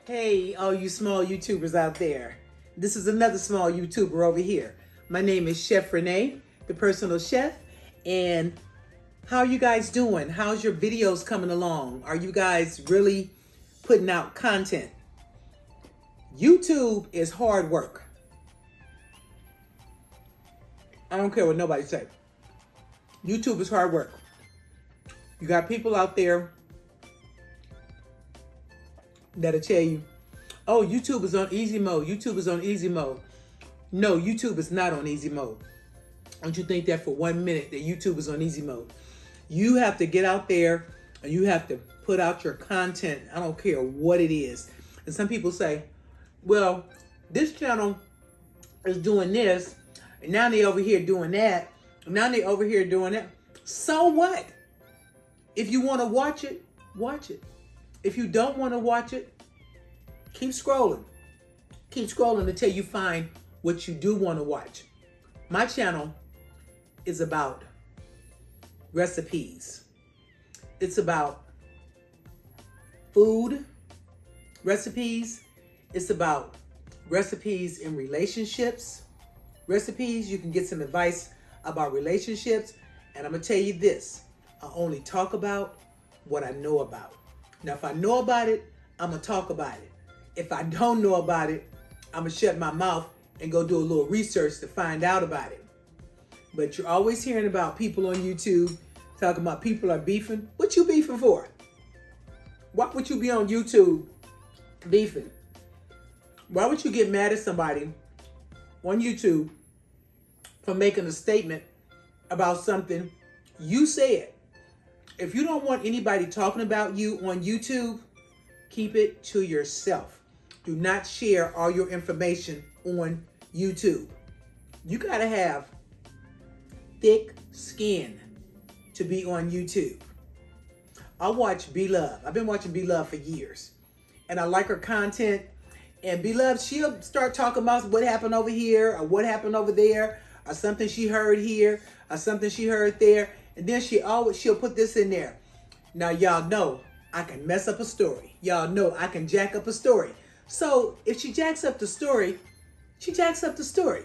Hey, all you small YouTubers out there. This is another small YouTuber over here. My name is Chef Renee, the personal chef. And how are you guys doing? How's your videos coming along? Are you guys really putting out content? YouTube is hard work. I don't care what nobody say. YouTube is hard work. You got people out there that'll tell you, oh, YouTube is on easy mode. YouTube is on easy mode. No, YouTube is not on easy mode. Don't you think that for 1 minute that YouTube is on easy mode? You have to get out there and you have to put out your content. I don't care what it is. And some people say, well, this channel is doing this, and now they over here doing that, and now they over here doing that. So what? If you want to watch it, watch it. If you don't want to watch it, keep scrolling. Keep scrolling until you find what you do want to watch. My channel is about recipes. It's about food recipes. It's about recipes in relationships. Recipes, you can get some advice about relationships. And I'm going to tell you this. I only talk about what I know about. Now, if I know about it, I'm going to talk about it. If I don't know about it, I'm going to shut my mouth and go do a little research to find out about it. But you're always hearing about people on YouTube talking about people are beefing. What you beefing for? Why would you be on YouTube beefing? Why would you get mad at somebody on YouTube for making a statement about something you said? If you don't want anybody talking about you on YouTube, keep it to yourself. Do not share all your information on YouTube. You gotta have thick skin to be on YouTube. I watch B-Love. I've been watching B-Love for years. And I like her content. And B-Love, she'll start talking about what happened over here or what happened over there or something she heard here or something she heard there. And then she'll put this in there. Now, y'all know I can mess up a story. Y'all know I can jack up a story. So if she jacks up the story, she jacks up the story.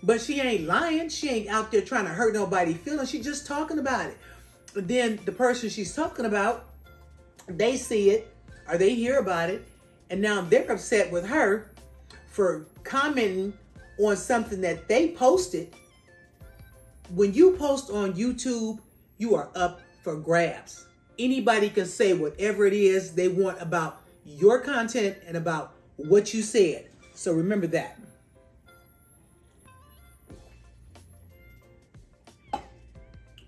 But she ain't lying. She ain't out there trying to hurt nobody's feelings. She's just talking about it. But then the person she's talking about, they see it or they hear about it. And now they're upset with her for commenting on something that they posted. When you post on YouTube, you are up for grabs. Anybody can say whatever it is they want about your content and about what you said. So remember that.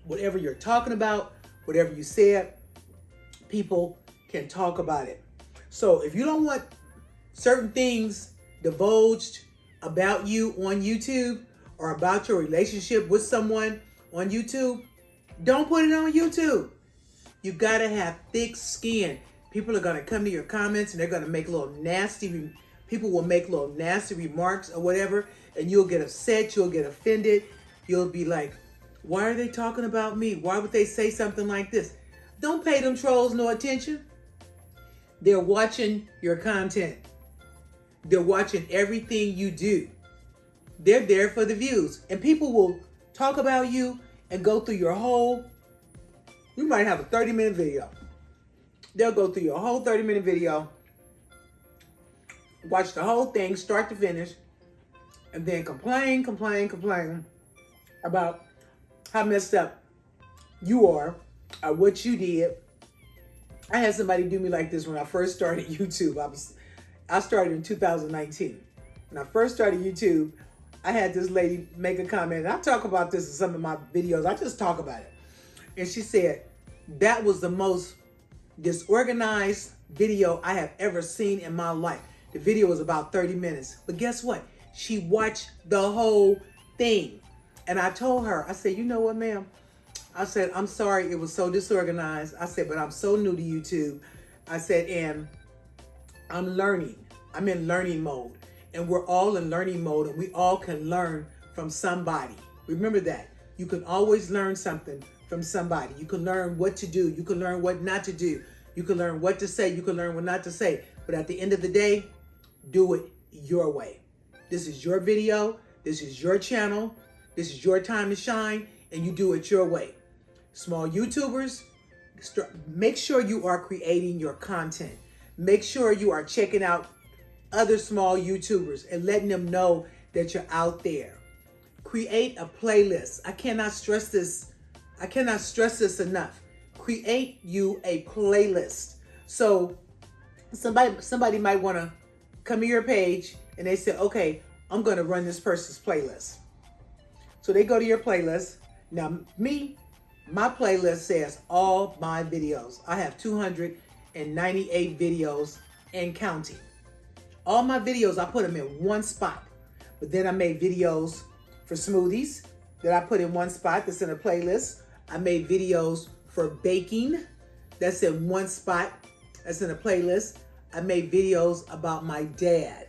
Whatever you're talking about, whatever you said, people can talk about it. So if you don't want certain things divulged about you on YouTube or about your relationship with someone on YouTube, don't put it on YouTube. You gotta have thick skin. People are gonna come to your comments and they're gonna make people will make little nasty remarks or whatever, and you'll get upset, you'll get offended. You'll be like, why are they talking about me? Why would they say something like this? Don't pay them trolls no attention. They're watching your content. They're watching everything you do. They're there for the views. And people will talk about you and go through your you might have a 30-minute video. They'll go through your whole 30-minute video, watch the whole thing, start to finish, and then complain about how messed up you are or what you did. I had somebody do me like this when I first started YouTube. I started in 2019. When I first started YouTube, I had this lady make a comment, and I talk about this in some of my videos. I just talk about it. And she said, that was the most disorganized video I have ever seen in my life. The video was about 30 minutes. But guess what? She watched the whole thing. And I told her, I said, you know what, ma'am? I said, I'm sorry it was so disorganized. I said, but I'm so new to YouTube. I said, and I'm learning. I'm in learning mode. And we're all in learning mode, and we all can learn from somebody. Remember that. You can always learn something from somebody. You can learn what to do. You can learn what not to do. You can learn what to say. You can learn what not to say. But at the end of the day, do it your way. This is your video. This is your channel. This is your time to shine, and you do it your way. Small YouTubers, make sure you are creating your content. Make sure you are checking out other small YouTubers and letting them know that you're out there. Create a playlist. I cannot stress this enough. Create you a playlist. So somebody might want to come to your page and they say, okay, I'm going to run this person's playlist. So they go to your playlist. Now my playlist says all my videos. I have 298 videos and counting. All my videos, I put them in one spot. But then I made videos for smoothies that I put in one spot that's in a playlist. I made videos for baking that's in one spot that's in a playlist. I made videos about my dad.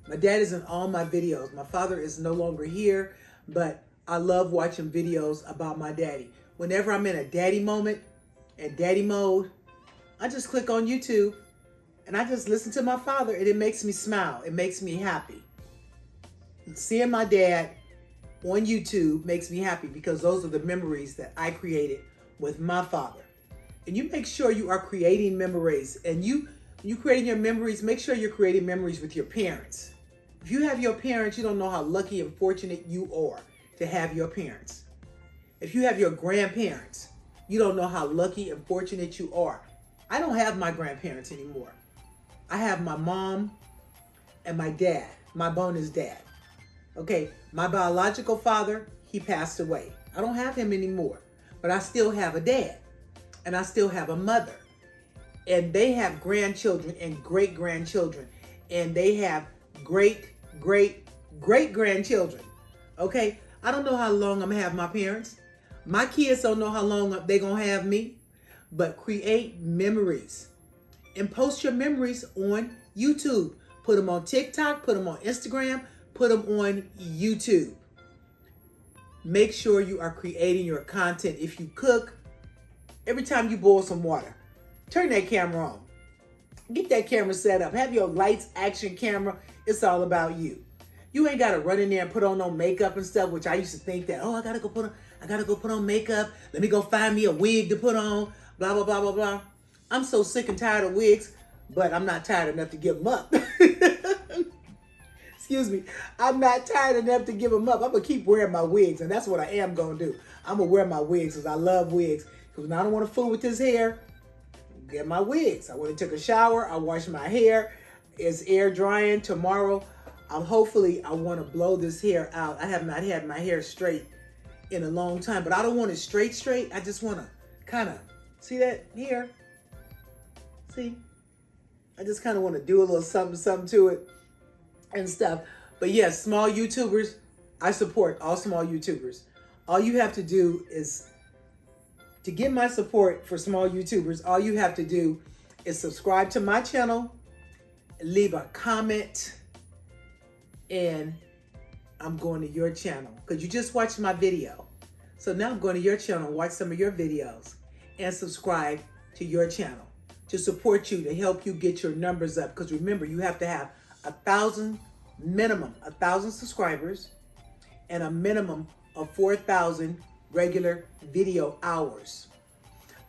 My dad is in all my videos. My father is no longer here, but I love watching videos about my daddy. Whenever I'm in a daddy moment and daddy mode, I just click on YouTube and I just listen to my father, and it makes me smile. It makes me happy. Seeing my dad on YouTube makes me happy because those are the memories that I created with my father. And you make sure you are creating memories, and you creating your memories, make sure you're creating memories with your parents. If you have your parents, you don't know how lucky and fortunate you are to have your parents. If you have your grandparents, you don't know how lucky and fortunate you are. I don't have my grandparents anymore. I have my mom and my dad, my bonus dad. Okay, my biological father, he passed away. I don't have him anymore, but I still have a dad and I still have a mother. And they have grandchildren and great-grandchildren, and they have great-great-great-grandchildren. Okay, I don't know how long I'm gonna have my parents. My kids don't know how long they're gonna have me, but create memories and post your memories on YouTube. Put them on TikTok, put them on Instagram, put them on YouTube. Make sure you are creating your content. If you cook, every time you boil some water, turn that camera on. Get that camera set up. Have your lights, action camera. It's all about you. You ain't gotta run in there and put on no makeup and stuff, which I used to think that, I gotta go put on makeup. Let me go find me a wig to put on, blah, blah, blah, blah, blah. I'm so sick and tired of wigs, but I'm not tired enough to give them up. Excuse me. I'm not tired enough to give them up. I'm gonna keep wearing my wigs, and that's what I am gonna do. I'm gonna wear my wigs because I love wigs. Because when I don't want to fool with this hair, get my wigs. I went and took a shower. I washed my hair. It's air drying tomorrow. I want to blow this hair out. I have not had my hair straight in a long time, but I don't want it straight. I just want to kind of, see that here? See? I just kind of want to do a little something to it and stuff. But yes, small YouTubers, I support all small YouTubers. All you have to do is, to get my support for small YouTubers, all you have to do is subscribe to my channel, leave a comment, and I'm going to your channel because you just watched my video. So now I'm going to your channel and watch some of your videos and subscribe to your channel to support you, to help you get your numbers up. Because remember, you have to have 1,000 subscribers and a minimum of 4,000 regular video hours.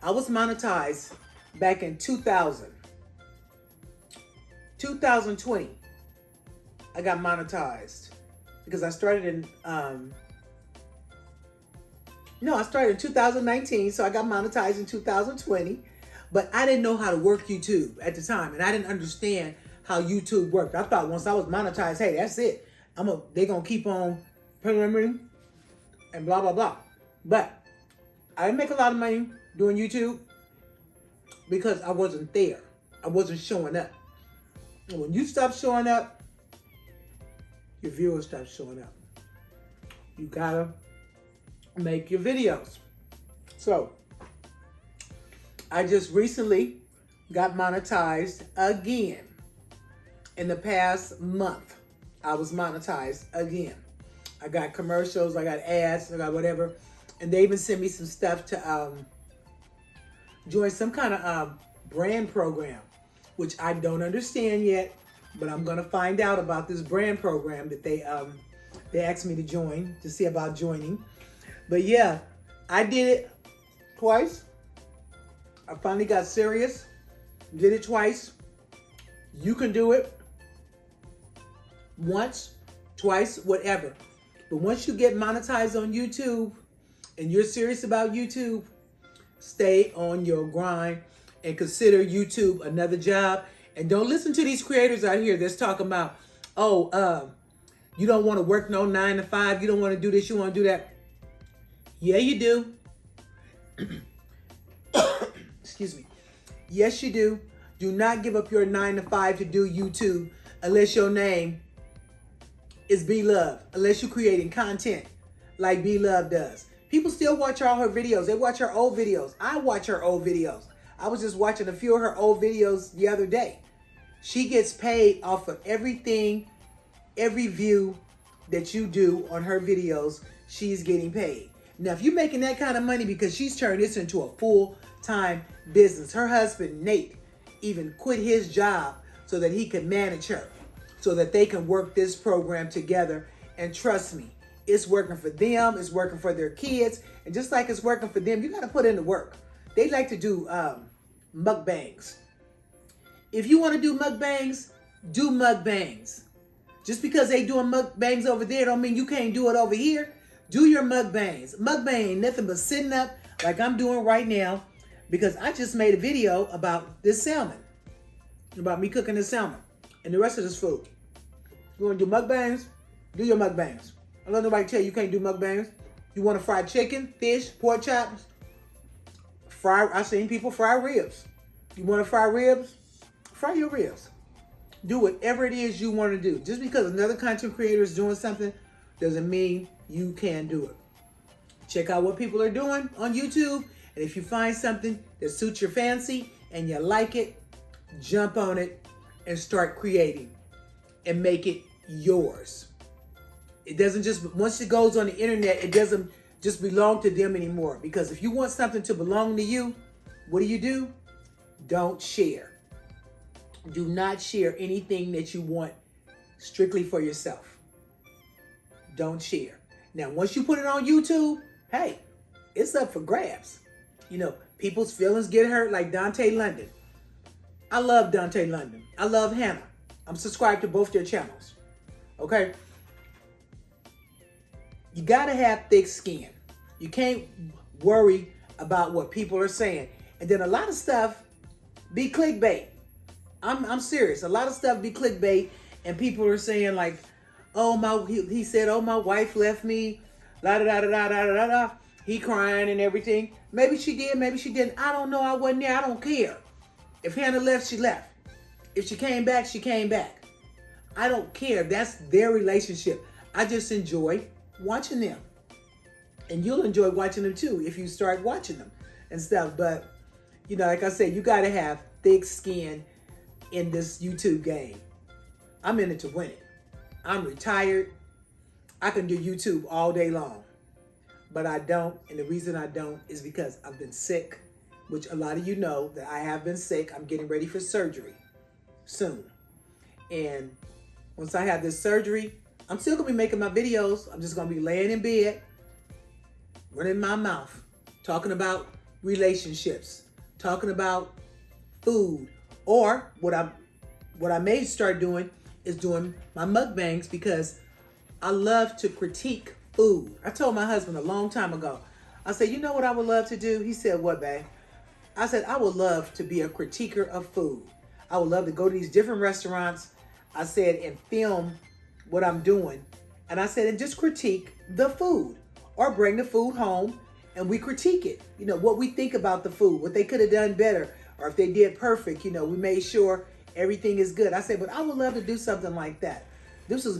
I was monetized back in 2020. I got monetized because I started in I started in 2019, so I got monetized in 2020. But I didn't know how to work YouTube at the time, and I didn't understand how YouTube worked. I thought once I was monetized, hey, that's it. They're gonna keep on remembering and blah blah blah. But I didn't make a lot of money doing YouTube because I wasn't there. I wasn't showing up. And when you stop showing up, your viewers stop showing up. You gotta make your videos. So I just recently got monetized again. In the past month, I was monetized again. I got commercials, I got ads, I got whatever. And they even sent me some stuff to join some kind of brand program which I don't understand yet, but I'm gonna find out about this brand program that they asked me to join, to see about joining. But yeah, I did it twice. I finally got serious, did it twice. You can do it once, twice, whatever. But once you get monetized on YouTube and you're serious about YouTube, stay on your grind and consider YouTube another job. And don't listen to these creators out here that's talking about, oh, you don't want to work no 9 to 5. You don't want to do this. You want to do that. Yeah, you do. Excuse me. Yes, you do. Do not give up your 9 to 5 to do YouTube unless your name is B Love, unless you're creating content like B Love does. People still watch all her videos. They watch her old videos. I watch her old videos. I was just watching a few of her old videos the other day. She gets paid off of everything, every view that you do on her videos, she's getting paid. Now, if you're making that kind of money, because she's turned this into a full-time business. Her husband, Nate, even quit his job so that he could manage her, so that they can work this program together. And trust me, it's working for them, it's working for their kids, and just like it's working for them, you got to put in the work. They like to do mukbangs. If you want to do mukbangs, do mukbangs. Just because they doing mukbangs over there don't mean you can't do it over here. Do your mukbangs. Mukbang ain't nothing but sitting up like I'm doing right now, because I just made a video about this salmon, about me cooking this salmon and the rest of this food. You want to do mukbangs? Do your mukbangs. I don't let nobody tell you can't do mukbangs. You want to fry chicken, fish, pork chops? I've seen people fry ribs. You want to fry ribs? Fry your ribs. Do whatever it is you want to do. Just because another content creator is doing something doesn't mean you can do it. Check out what people are doing on YouTube. And if you find something that suits your fancy and you like it, jump on it and start creating and make it yours. It doesn't just, once it goes on the internet, it doesn't just belong to them anymore. Because if you want something to belong to you, what do? Don't share. Do not share anything that you want strictly for yourself. Don't share. Now, once you put it on YouTube, hey, it's up for grabs. You know, people's feelings get hurt, like Dante London. I love Dante London. I love Hannah. I'm subscribed to both their channels. Okay? You gotta have thick skin. You can't worry about what people are saying. And then a lot of stuff be clickbait. I'm serious. A lot of stuff be clickbait, and people are saying like, "Oh he said, oh, my wife left me, la da da da da da da da." He crying and everything. Maybe she did, maybe she didn't. I don't know. I wasn't there. I don't care. If Hannah left, she left. If she came back, she came back. I don't care. That's their relationship. I just enjoy watching them, and you'll enjoy watching them too if you start watching them and stuff. But you know, like I said, you got to have thick skin in this YouTube game. I'm in it to win it. I'm retired. I can do YouTube all day long, but I don't. And the reason I don't is because I've been sick, which a lot of you know that I have been sick. I'm getting ready for surgery soon. And once I have this surgery, I'm still gonna be making my videos. I'm just gonna be laying in bed, running my mouth, talking about relationships, talking about food, or what I may start doing is doing my mukbangs, because I love to critique food. I told my husband a long time ago, I said, you know what I would love to do? He said, what, babe? I said, I would love to be a critiquer of food. I would love to go to these different restaurants, I said, and film what I'm doing. And I said, and just critique the food, or bring the food home and we critique it. You know, what we think about the food, what they could have done better, or if they did perfect, you know, we made sure everything is good. I said, but I would love to do something like that. This was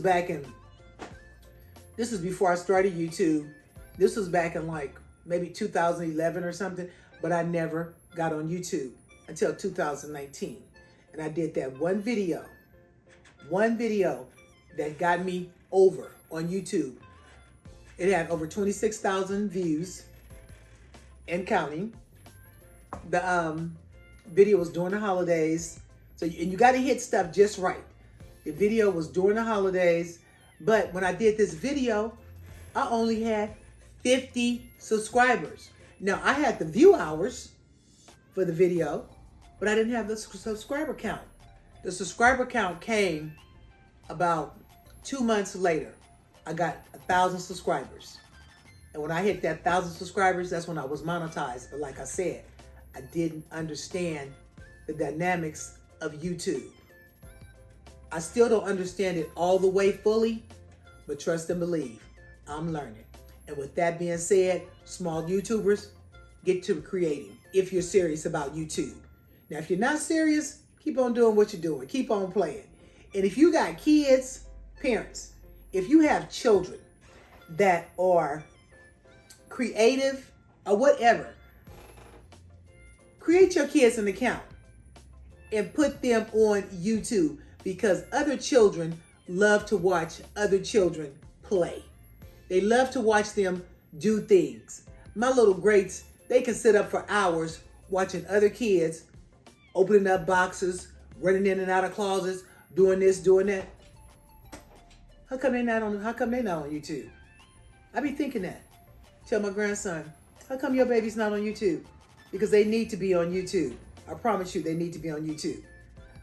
before I started YouTube. This was back in like maybe 2011 or something, but I never got on YouTube until 2019. And I did that one video that got me over on YouTube. It had over 26,000 views and counting. The video was during the holidays, So, and you got to hit stuff just right. The video was during the holidays, but when I did this video, I only had 50 subscribers. Now, I had the view hours for the video, but I didn't have the subscriber count. The subscriber count came about 2 months later. I got 1,000 subscribers. And when I hit that 1,000 subscribers, that's when I was monetized. But like I said, I didn't understand the dynamics of YouTube. I still don't understand it all the way fully, but trust and believe, I'm learning. And with that being said, small YouTubers, get to creating if you're serious about YouTube. Now, if you're not serious, keep on doing what you're doing. Keep on playing. And if you got kids, parents, if you have children that are creative or whatever, create your kids an account and put them on YouTube, because other children love to watch other children play. They love to watch them do things. My little greats, they can sit up for hours watching other kids opening up boxes, running in and out of closets, doing this, doing that. How come they not on YouTube? I be thinking that. Tell my grandson, how come your baby's not on YouTube? Because they need to be on YouTube. I promise you, they need to be on YouTube.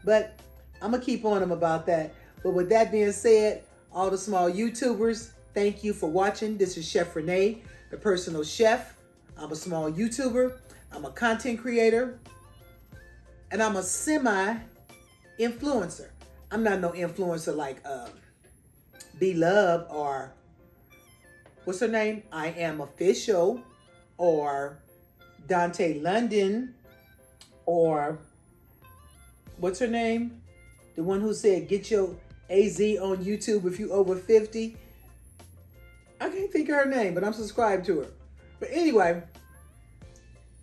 But I'm going to keep on them about that. But with that being said, all the small YouTubers, thank you for watching. This is Chef Renee, the personal chef. I'm a small YouTuber. I'm a content creator. And I'm a semi-influencer. I'm not no influencer like Beloved or what's her name? I Am Official or Dante London or what's her name? The one who said get your AZ on YouTube if you over 50. I can't think of her name, but I'm subscribed to her. But anyway,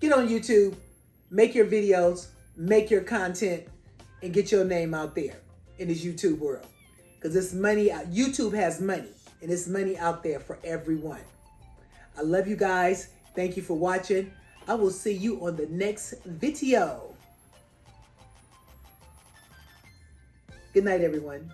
get on YouTube, make your videos, make your content, and get your name out there in this YouTube world. Because it's money, YouTube has money, and it's money out there for everyone. I love you guys. Thank you for watching. I will see you on the next video. Good night, everyone.